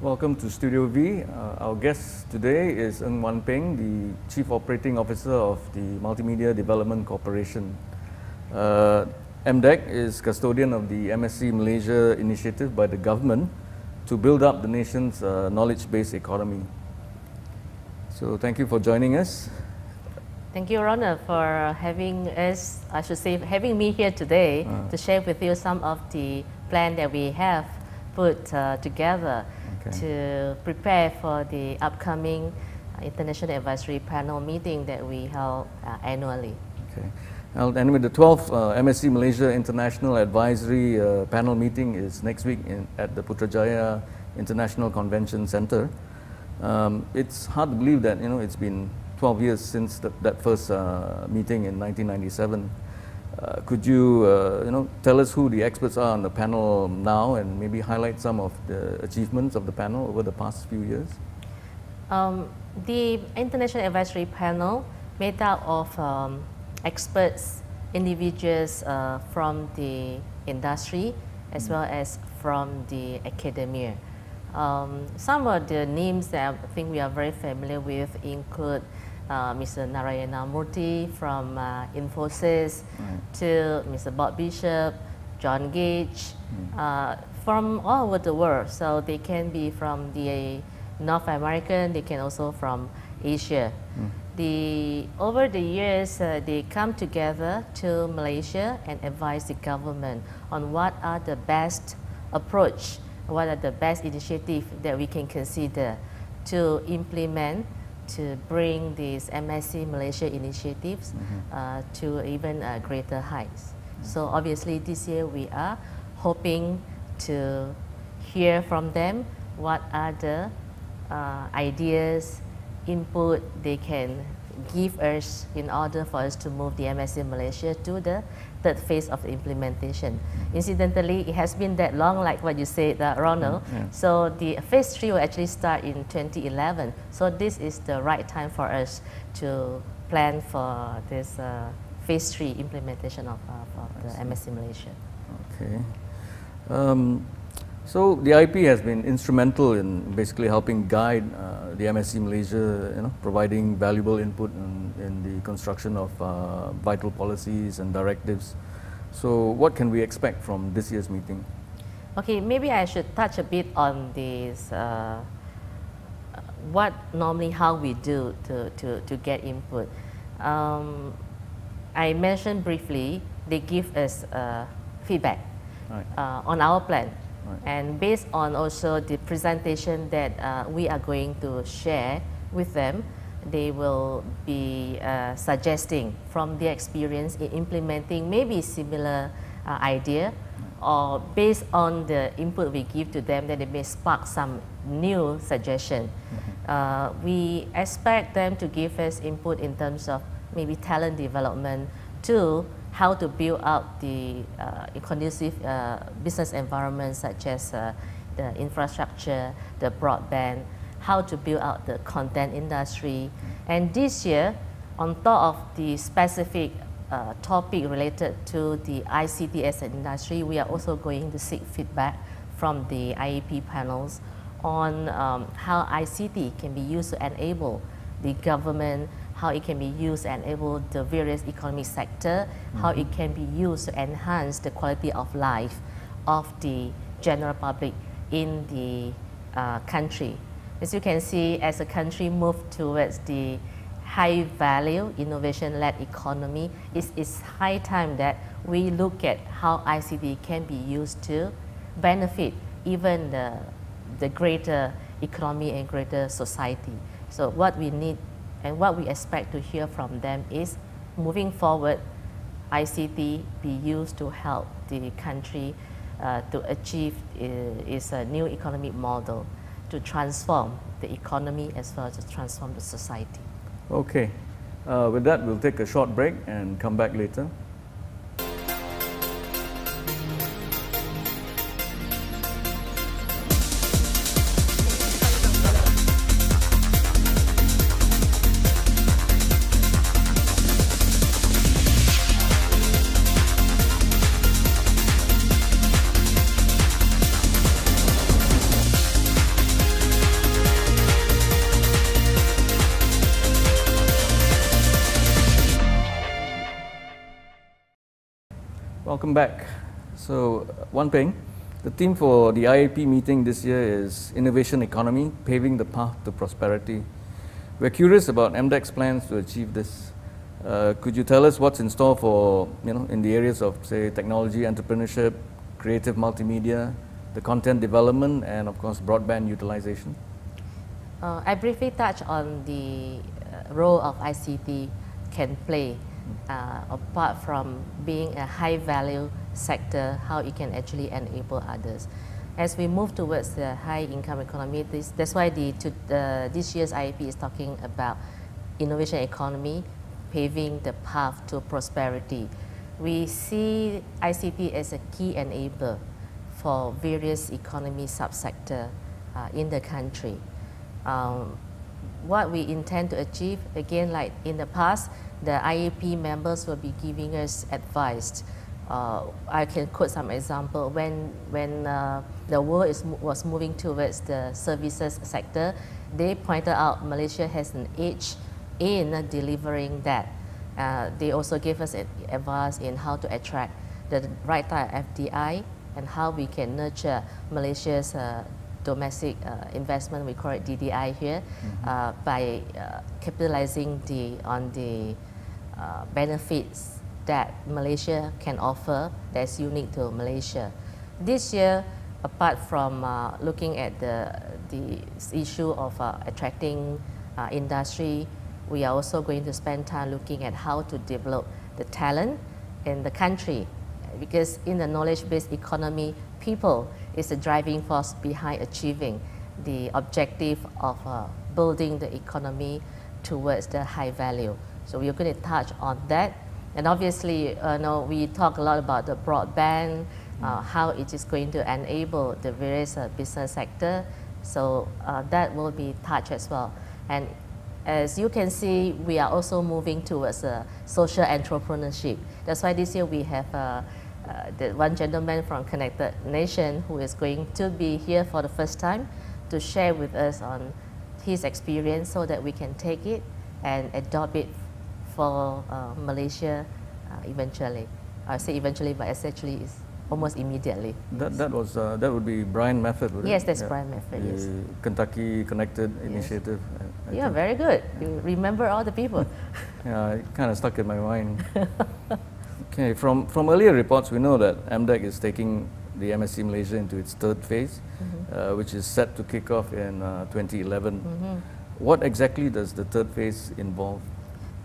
Welcome to Studio V. Our guest today is Ng Wan Peng, the Chief Operating Officer of the Multimedia Development Corporation. MDeC is custodian of the MSc Malaysia initiative by the government to build up the nation's knowledge-based economy. So thank you for joining us. Thank you, Ronald, for having us, I should say, having me here today to share with you some of the plan that we have put together to prepare for the upcoming International Advisory Panel meeting that we held annually. Okay. Anyway, the 12th MSc Malaysia International Advisory Panel meeting is next week at the Putrajaya International Convention Center. It's hard to believe that it's been 12 years since that first meeting in 1997. Could you tell us who the experts are on the panel now and maybe highlight some of the achievements of the panel over the past few years? The International Advisory Panel made up of experts, individuals from the industry as well as from the academia. Some of the names that I think we are very familiar with include Mr. Narayana Murthy from Infosys, to Mr. Bob Bishop, John Gage, from all over the world. So they can be from the North American, they can also from Asia. Over the years, they come together to Malaysia and advise the government on what are the best approach, what are the best initiatives that we can consider to implement to bring these MSc Malaysia initiatives to even greater heights. So obviously this year we are hoping to hear from them what are the ideas, input they can give us in order for us to move the MSc Malaysia to the third phase of the implementation. Incidentally, it has been that long, like what you said, Ronald. So the phase 3 will actually start in 2011. So this is the right time for us to plan for this phase 3 implementation of the MSc Malaysia. Okay. So the IP has been instrumental in basically helping guide the MSc Malaysia, providing valuable input in the construction of vital policies and directives. So what can we expect from this year's meeting? Okay, maybe I should touch a bit on this, how we do to get input. I mentioned briefly, they give us feedback on our plan. And based on also the presentation that we are going to share with them, they will be suggesting from their experience in implementing maybe similar idea, or based on the input we give to them, that they may spark some new suggestion. We expect them to give us input in terms of maybe talent development, to how to build up the conducive business environment, such as the infrastructure, the broadband, how to build out the content industry. And this year, on top of the specific topic related to the ICT as an industry, we are also going to seek feedback from the IEP panels on how ICT can be used to enable the government, how it can be used and enable the various economic sector, how it can be used to enhance the quality of life of the general public in the country. As you can see, as a country moves towards the high value, innovation-led economy, it's high time that we look at how ICT can be used to benefit even the greater economy and greater society. So what we need and what we expect to hear from them is, moving forward, ICT be used to help the country to achieve its new economic model, to transform the economy as well as to transform the society. Okay. With that, we'll take a short break and come back later. welcome back. So, Wan Peng, the theme for the IAP meeting this year is Innovation Economy, Paving the Path to Prosperity. We're curious about MDeC's plans to achieve this. Could you tell us what's in store for, in the areas of, say, technology, entrepreneurship, creative multimedia, the content development, and of course, broadband utilization? I briefly touch on the role of ICT can play, apart from being a high-value sector, how it can actually enable others. As we move towards the high-income economy, that's why this year's IAP is talking about innovation economy, paving the path to prosperity. We see ICT as a key enabler for various economy subsectors in the country. What we intend to achieve, again, like in the past, the IAP members will be giving us advice. I can quote some example. When the world was moving towards the services sector, they pointed out Malaysia has an edge in delivering that. They also gave us advice in how to attract the right type of FDI and how we can nurture Malaysia's domestic investment, we call it DDI here, by capitalizing on the benefits that Malaysia can offer that's unique to Malaysia. This year, apart from looking at the issue of attracting industry, we are also going to spend time looking at how to develop the talent in the country, because in the knowledge-based economy, people is the driving force behind achieving the objective of building the economy towards the high value. So we're going to touch on that. And obviously, we talk a lot about the broadband, how it is going to enable the various business sector. So that will be touched as well. And as you can see, we are also moving towards social entrepreneurship. That's why this year we have the one gentleman from Connected Nation who is going to be here for the first time to share with us on his experience so that we can take it and adopt it for Malaysia eventually. I say eventually, but essentially it's almost immediately. That would be Brian Mefford, would it? Yes, that's Brian Mefford, yes. Kentucky Connected Initiative. Yeah, very good. You remember all the people. Yeah, it kind of stuck in my mind. Okay, from earlier reports, we know that MDeC is taking the MSc Malaysia into its third phase, which is set to kick off in 2011. What exactly does the third phase involve?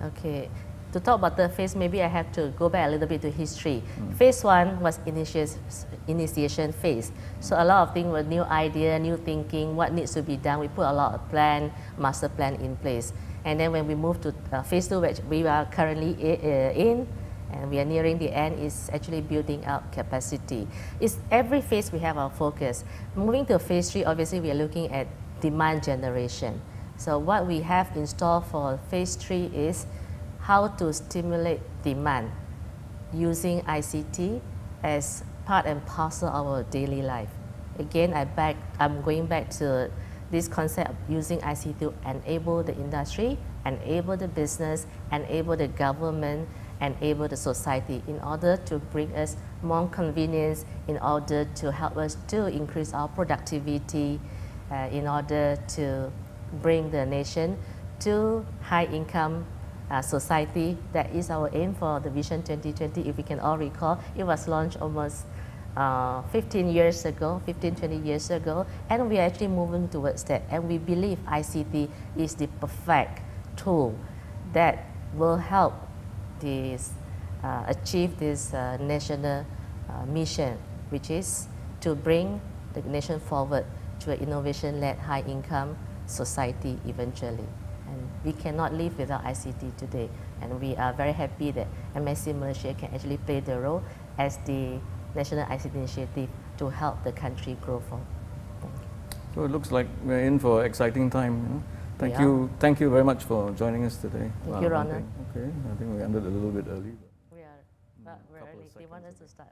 Okay, to talk about third phase, maybe I have to go back a little bit to history. Phase one was initiation phase. So a lot of things were new idea, new thinking, what needs to be done. We put a lot of plan, master plan in place. And then when we move to phase two, which we are currently in, and we are nearing the end, is actually building out capacity. It's every phase we have our focus. Moving to phase three, obviously we are looking at demand generation. So what we have in store for phase three is how to stimulate demand using ICT as part and parcel of our daily life. Again, I'm going back to this concept of using ICT to enable the industry, enable the business, enable the government, enable the society in order to bring us more convenience, in order to help us to increase our productivity, in order to bring the nation to high income society. That is our aim for the Vision 2020. If we can all recall, it was launched almost 15 years ago, 15, 20 years ago, and we are actually moving towards that. And we believe ICT is the perfect tool that will help achieve this national mission, which is to bring the nation forward to an innovation-led high-income society eventually. And we cannot live without ICT today. And we are very happy that MSc Malaysia can actually play the role as the National ICT Initiative to help the country grow forward. Thank you. So it looks like we're in for an exciting time. Thank you very much for joining us today. Thank you, Ronald. Okay, I think we ended a little bit early. We are, but we're early. They want us to start.